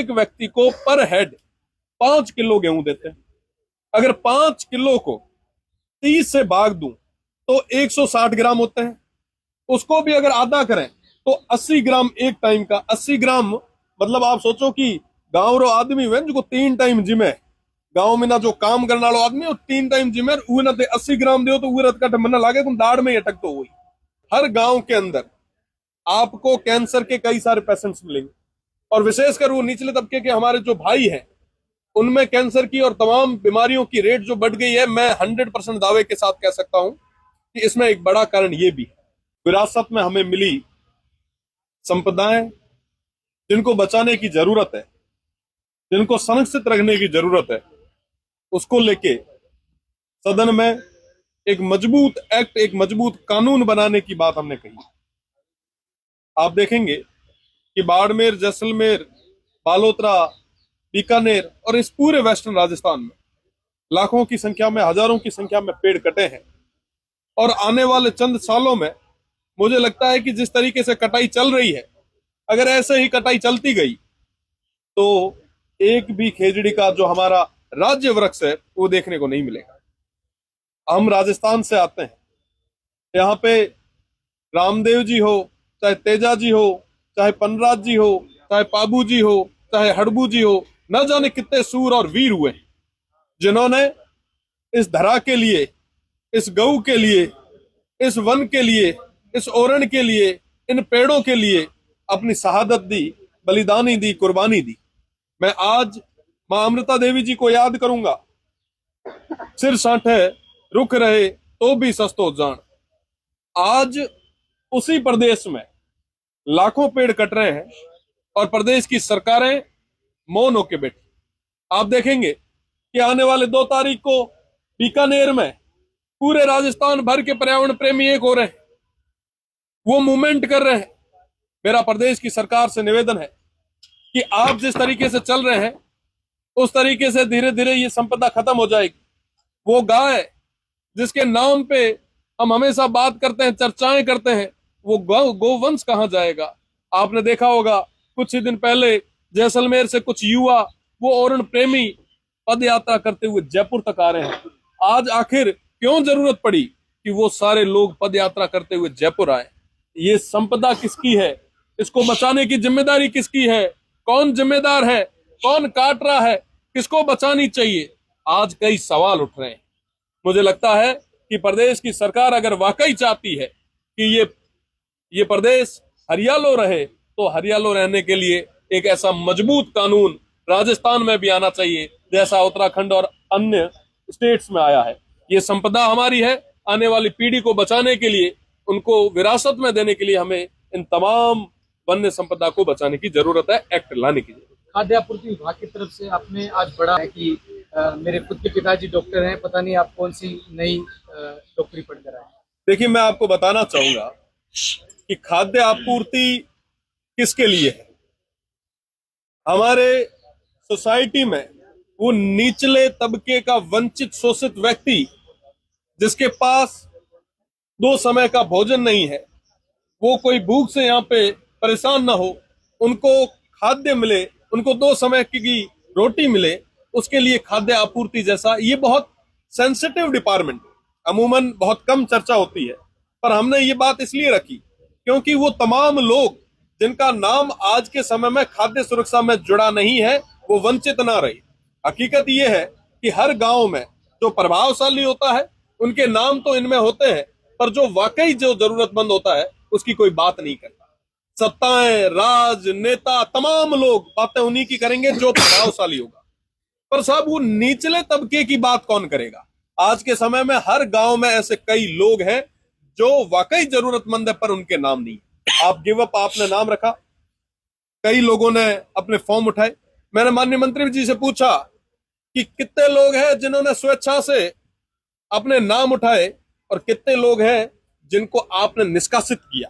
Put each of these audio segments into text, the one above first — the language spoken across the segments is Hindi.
एक व्यक्ति को पर हेड 5 किलो गेहूं देते हैं। अगर 5 किलो को 30 से भाग दूं तो 160 ग्राम होते हैं। उसको भी अगर आधा करें तो 80 ग्राम एक टाइम का। 80 ग्राम मतलब आप सोचो कि गांव रो आदमी हुए जो 3 टाइम जिम है, गांव में ना जो काम करने वालों आदमी और 3 टाइम जिम है, उहे ना 80 ग्राम दो तो उहे रत का मन लागे तुम दाढ़ में अटक तो हुई। हर गांव के अंदर आपको कैंसर के कई सारे पेशेंट्स मिलेंगे और विशेषकर वो निचले तबके के हमारे जो भाई हैं उनमें कैंसर की और तमाम बीमारियों की रेट जो बढ़ गई है। मैं 100% दावे के साथ कह सकता हूं कि इसमें एक बड़ा कारण ये भी है, विरासत में हमें मिली संपदाएं जिनको बचाने की जरूरत है, जिनको संरक्षित रखने की जरूरत है, उसको लेके सदन में एक मजबूत एक्ट, एक मजबूत कानून बनाने की बात हमने कही। आप देखेंगे कि बाड़मेर, जैसलमेर, बालोतरा, बीकानेर और इस पूरे वेस्टर्न राजस्थान में लाखों की संख्या में, हजारों की संख्या में पेड़ कटे हैं और आने वाले चंद सालों में मुझे लगता है कि जिस तरीके से कटाई चल रही है, अगर ऐसे ही कटाई चलती गई तो एक भी खेजड़ी का जो हमारा राज्य वृक्ष है वो देखने को नहीं मिलेगा। हम राजस्थान से आते हैं, यहाँ पे रामदेव जी हो, चाहे तेजा जी हो, चाहे पनराज जी हो, चाहे पाबू जी हो, चाहे हड़बू जी हो, न जाने कितने सूर और वीर हुए जिन्होंने इस धरा के लिए, इस गऊ के लिए, इस वन के लिए, इस ओरण के लिए, इन पेड़ों के लिए अपनी शहादत दी, बलिदानी दी, कुर्बानी दी। मैं आज मां अमृता देवी जी को याद करूंगा, सिर साठे रुख रहे तो भी सस्तो जान। आज उसी प्रदेश में लाखों पेड़ कट रहे हैं और प्रदेश की सरकारें मौन होके बैठी। आप देखेंगे कि आने वाले 2 तारीख को बीकानेर में पूरे राजस्थान भर के पर्यावरण प्रेमी एक हो रहे हैं, वो मूवमेंट कर रहे हैं। मेरा प्रदेश की सरकार से निवेदन है कि आप जिस तरीके से चल रहे हैं उस तरीके से धीरे धीरे ये संपदा खत्म हो जाएगी। वो गाय जिसके नाम पे हम हमेशा बात करते हैं, चर्चाएं करते हैं, वो गोवंश कहां जाएगा? आपने देखा होगा कुछ ही दिन पहले जैसलमेर से कुछ युवा वो ओरण प्रेमी पद यात्रा करते हुए जयपुर तक आ रहे हैं। आज आखिर क्यों जरूरत पड़ी कि वो सारे लोग पद यात्रा करते हुए जयपुर आए? ये संपदा किसकी है? इसको बचाने की जिम्मेदारी किसकी है? कौन जिम्मेदार है? कौन काट रहा है? किसको बचानी चाहिए? आज कई सवाल उठ रहे हैं। मुझे लगता है कि प्रदेश की सरकार अगर वाकई चाहती है कि ये प्रदेश हरियालो रहे तो हरियालो रहने के लिए एक ऐसा मजबूत कानून राजस्थान में भी आना चाहिए जैसा उत्तराखंड और अन्य स्टेट्स में आया है। ये संपदा हमारी है, आने वाली पीढ़ी को बचाने के लिए, उनको विरासत में देने के लिए हमें इन तमाम वन्य संपदा को बचाने की जरूरत है, एक्ट लाने की जरूरत है। खाद्य आपूर्ति विभाग की तरफ से आपने आज बड़ा है कि मेरे खुद के पिताजी डॉक्टर हैं, पता नहीं आप कौन सी नई डॉक्टरी पढ़कर आए। देखिए, मैं आपको बताना चाहूंगा कि खाद्य आपूर्ति किसके लिए है। हमारे सोसाइटी में वो निचले तबके का वंचित, शोषित व्यक्ति जिसके पास 2 समय का भोजन नहीं है, वो कोई भूख से यहाँ पे परेशान ना हो, उनको खाद्य मिले, उनको 2 समय की रोटी मिले, उसके लिए खाद्य आपूर्ति जैसा ये बहुत सेंसिटिव डिपार्टमेंट अमूमन बहुत कम चर्चा होती है, पर हमने ये बात इसलिए रखी क्योंकि वो तमाम लोग जिनका नाम आज के समय में खाद्य सुरक्षा में जुड़ा नहीं है वो वंचित ना रहे। हकीकत ये है कि हर गांव में जो प्रभावशाली होता है उनके नाम तो इनमें होते हैं, पर जो वाकई जो जरूरतमंद होता है उसकी कोई बात नहीं करता। सत्ताएं, राज, नेता, तमाम लोग बातें उन्हीं की करेंगे जो प्रभावशाली होगा, पर साहब वो निचले तबके की बात कौन करेगा? आज के समय में हर गांव में ऐसे कई लोग हैं जो वाकई जरूरतमंद है पर उनके नाम नहीं। आप गिव अप, आपने नाम रखा, कई लोगों ने अपने फॉर्म उठाए। मैंने माननीय मंत्री जी से पूछा कि कितने लोग हैं जिन्होंने स्वेच्छा से अपने नाम उठाए और कितने लोग हैं जिनको आपने निष्कासित किया,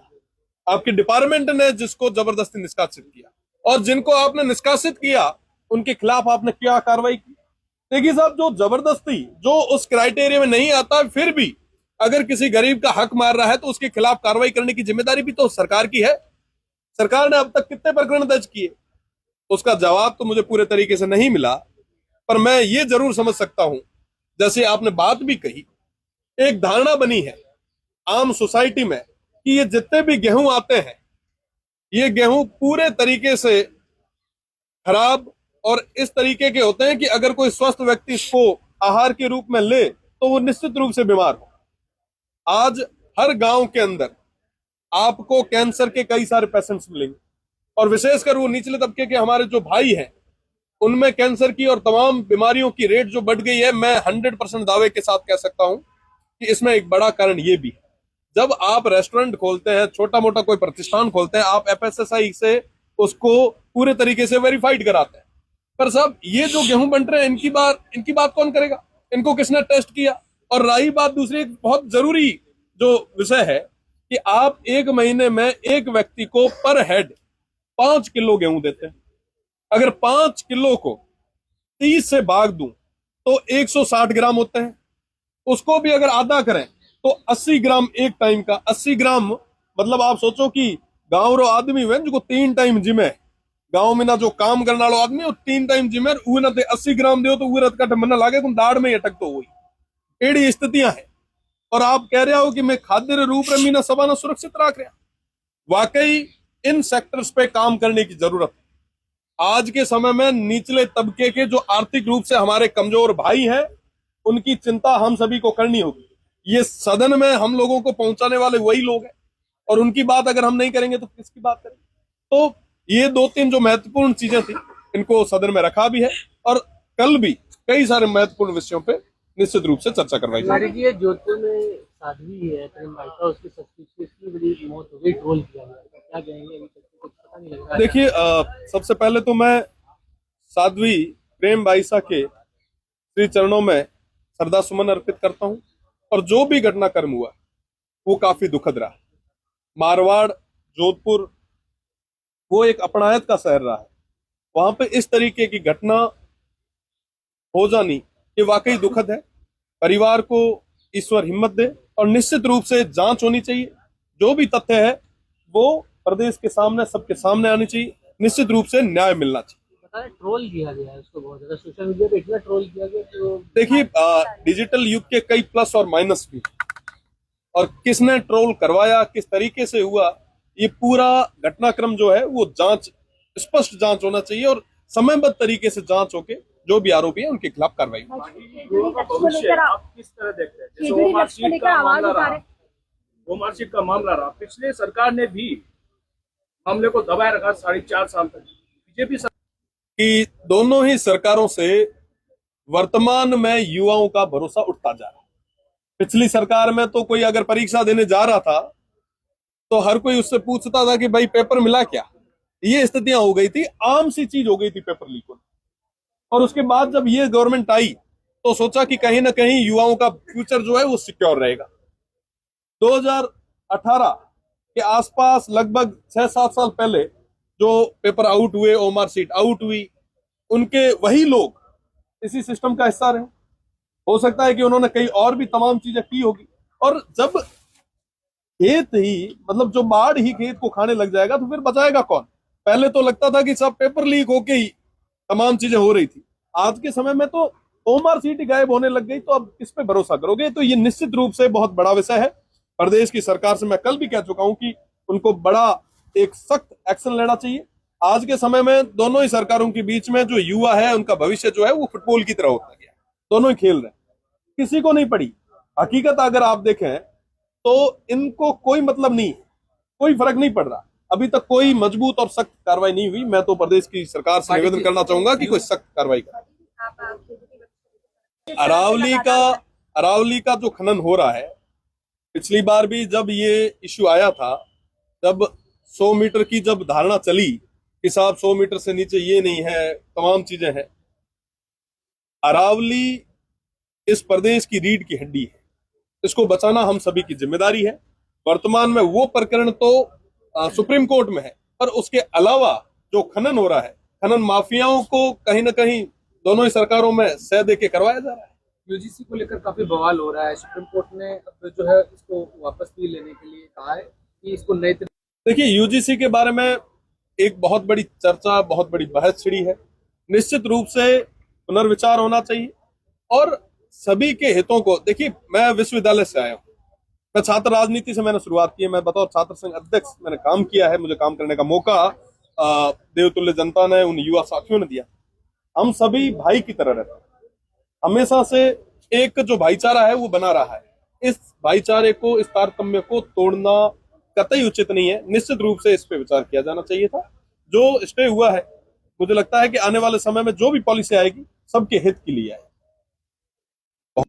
आपके डिपार्टमेंट ने जिसको जबरदस्ती निष्कासित किया, और जिनको आपने निष्कासित किया उनके खिलाफ आपने क्या कार्रवाई की? देखिए साहब, जो जबरदस्ती, जो उस क्राइटेरिया में नहीं आता, फिर भी अगर किसी गरीब का हक मार रहा है तो उसके खिलाफ कार्रवाई करने की जिम्मेदारी भी तो सरकार की है। सरकार ने अब तक कितने प्रकरण दर्ज किए? उसका जवाब तो मुझे पूरे तरीके से नहीं मिला, पर मैं ये जरूर समझ सकता हूं, जैसे आपने बात भी कही, एक धारणा बनी है आम सोसाइटी में कि ये जितने भी गेहूं आते हैं, ये गेहूं पूरे तरीके से खराब और इस तरीके के होते हैं कि अगर कोई स्वस्थ व्यक्ति इसको आहार के रूप में ले तो वो निश्चित रूप से बीमार हो। आज हर गांव के अंदर आपको कैंसर के कई सारे पेशेंट्स मिलेंगे, और विशेषकर वो निचले तबके के हमारे जो भाई हैं, उनमें कैंसर की और तमाम बीमारियों की रेट जो बढ़ गई है, मैं 100% दावे के साथ कह सकता हूं कि इसमें एक बड़ा कारण ये भी है। जब आप रेस्टोरेंट खोलते हैं, छोटा मोटा कोई प्रतिष्ठान खोलते हैं, आप FSSAI से उसको पूरे तरीके से वेरीफाइड कराते हैं, पर साहब ये जो गेहूं बंट रहे हैं, इनकी बात कौन करेगा? इनको किसने टेस्ट किया? और रही बात दूसरी, एक बहुत जरूरी जो विषय है कि आप एक महीने में एक व्यक्ति को पर हेड 5 किलो गेहूं देते हैं। अगर 5 किलो को 30 से भाग दूं तो 160 ग्राम होते हैं। उसको भी अगर आधा करें तो 80 ग्राम एक टाइम का। 80 ग्राम मतलब आप सोचो कि गांव रो आदमी वे जो 3 टाइम जिमे, गांव में ना जो काम करने वाला आदमी वो 3 टाइम जिमे, उहे ना 80 ग्राम दो तो उहे रत कट मन लागे तुम दाढ़ में अटक तो हुई। एड़ी स्थितियां हैं, और आप कह रहे हो कि मैं खाद्य रूप में मीना सबाना सुरक्षित रख रहा। वाकई इन सेक्टर्स पे काम करने की जरूरत है। आज के समय में निचले तबके के जो आर्थिक रूप से हमारे कमजोर भाई हैं, उनकी चिंता हम सभी को करनी होगी। ये सदन में हम लोगों को पहुंचाने वाले वही लोग हैं, और उनकी बात अगर हम नहीं करेंगे तो किसकी बात करेंगे? तो ये 2-3 जो महत्वपूर्ण चीजें थी, इनको सदन में रखा भी है, और कल भी कई सारे महत्वपूर्ण विषयों पे निश्चित रूप से चर्चा करवाई जाएगी। ये जोधपुर में साध्वी है प्रेम बाइसा, उसकी सस्ती इतनी बड़ी मौत हो गई, ट्रोल किया गया, क्या कहेंगे? अभी तक कुछ पता नहीं लग रहा है। देखिए, सबसे पहले तो मैं साध्वी प्रेम बाइसा के श्री चरणों में श्रद्धा सुमन अर्पित करता हूं, और जो भी घटनाक्रम हुआ वो काफी दुखद रहा। मारवाड़, जोधपुर वो एक अपनायत का शहर रहा है, वहां पे इस तरीके की घटना हो जानी ये वाकई दुखद है। परिवार को ईश्वर हिम्मत दे, और निश्चित रूप से जांच होनी चाहिए। जो भी तथ्य है वो प्रदेश के सामने, सबके सामने आनी चाहिए। निश्चित रूप से न्याय मिलना चाहिए। ट्रोल किया गया है उसको बहुत ज्यादा, सोशल मीडिया पे इतना ट्रोल किया गया कि देखिए, डिजिटल युग के कई प्लस और माइनस भी, और किसने ट्रोल करवाया, किस तरीके से हुआ, ये पूरा घटनाक्रम जो है वो स्पष्ट जांच होना चाहिए, और समयबद्ध तरीके से जांच होके जो भी आरोपी है उनके खिलाफ कार्रवाई। भविष्य आप किस तरह देखते हैं? जैसे वो मार्कशीट का मामला रहा, पिछले सरकार ने भी मामले को दबाए रखा 4.5 साल तक। बीजेपी कि दोनों ही सरकारों से वर्तमान में युवाओं का भरोसा उठता जा रहा है। पिछली सरकार में तो कोई अगर परीक्षा देने जा रहा था तो हर कोई उससे पूछता था कि भाई पेपर मिला क्या। ये स्थितियां हो गई थी, आम सी चीज हो गई थी पेपर लीक होना। और उसके बाद जब ये गवर्नमेंट आई तो सोचा कि कहीं ना कहीं युवाओं का फ्यूचर जो है वो सिक्योर रहेगा। 2018 के आसपास, लगभग 6-7 साल पहले जो पेपर आउट हुए, ओमार सीट आउट हुई, उनके वही लोग इसी सिस्टम का हिस्सा रहे। हो सकता है कि उन्होंने कई और भी तमाम चीजें की होगी। और जब खेत ही, मतलब जो बाढ़ ही खेत को खाने लग जाएगा तो फिर बचाएगा कौन? पहले तो लगता था कि सब पेपर लीक होके ही तमाम चीजें हो रही थी। आज के समय में तो ओमार सीट ही गायब होने लग गई, तो अब किस पे भरोसा करोगे? तो ये निश्चित रूप से बहुत बड़ा विषय है। प्रदेश की सरकार से मैं कल भी कह चुका हूं कि उनको बड़ा एक सख्त एक्शन लेना चाहिए। आज के समय में दोनों ही सरकारों के बीच में जो युवा है उनका भविष्य जो है वो फुटबॉल की तरह होता गया। दोनों ही खेल रहे हैं, किसी को नहीं पड़ी। हकीकत अगर आप देखें तो इनको कोई मतलब नहीं, कोई फर्क नहीं पड़ रहा। अभी तक कोई मजबूत और सख्त कार्रवाई नहीं हुई। मैं तो प्रदेश की सरकार से निवेदन करना चाहूंगा कि कोई सख्त कार्रवाई करे। अरावली का जो खनन हो रहा है, पिछली बार भी जब ये इश्यू आया था, जब 100 मीटर की जब धारणा चली कि साहब 100 मीटर से नीचे ये नहीं है, तमाम चीजें हैं। अरावली इस प्रदेश की रीढ़ की हड्डी है, इसको बचाना हम सभी की जिम्मेदारी है। वर्तमान में वो प्रकरण तो सुप्रीम कोर्ट में है, पर उसके अलावा जो खनन हो रहा है, खनन माफियाओं को कहीं ना कहीं दोनों ही सरकारों में सह दे के करवाया जा रहा है। यूजीसी को लेकर काफी बवाल हो रहा है। सुप्रीम कोर्ट ने अब जो है इसको वापस भी लेने के लिए कहा है कि इसको नए। देखिए, यूजीसी के बारे में एक बहुत बड़ी चर्चा, बहुत बड़ी बहस छिड़ी है। निश्चित रूप से पुनर्विचार होना चाहिए और सभी के हितों को देखिए। मैं विश्वविद्यालय से आया हूँ, मैं छात्र राजनीति से मैंने शुरुआत की है, मैं बतौर छात्र संघ अध्यक्ष मैंने काम किया है, मुझे काम करने का मौका देवतुल्य जनता ने, उन युवा साथियों ने दिया। हम सभी भाई की तरह रहते हैं, हमेशा से एक जो भाईचारा है वो बना रहा है। इस भाईचारे को, इस तारतम्य को तोड़ना कतई उचित नहीं है। निश्चित रूप से इस पे विचार किया जाना चाहिए था। जो स्टे हुआ है, मुझे लगता है कि आने वाले समय में जो भी पॉलिसी आएगी सबके हित के लिए आएगी।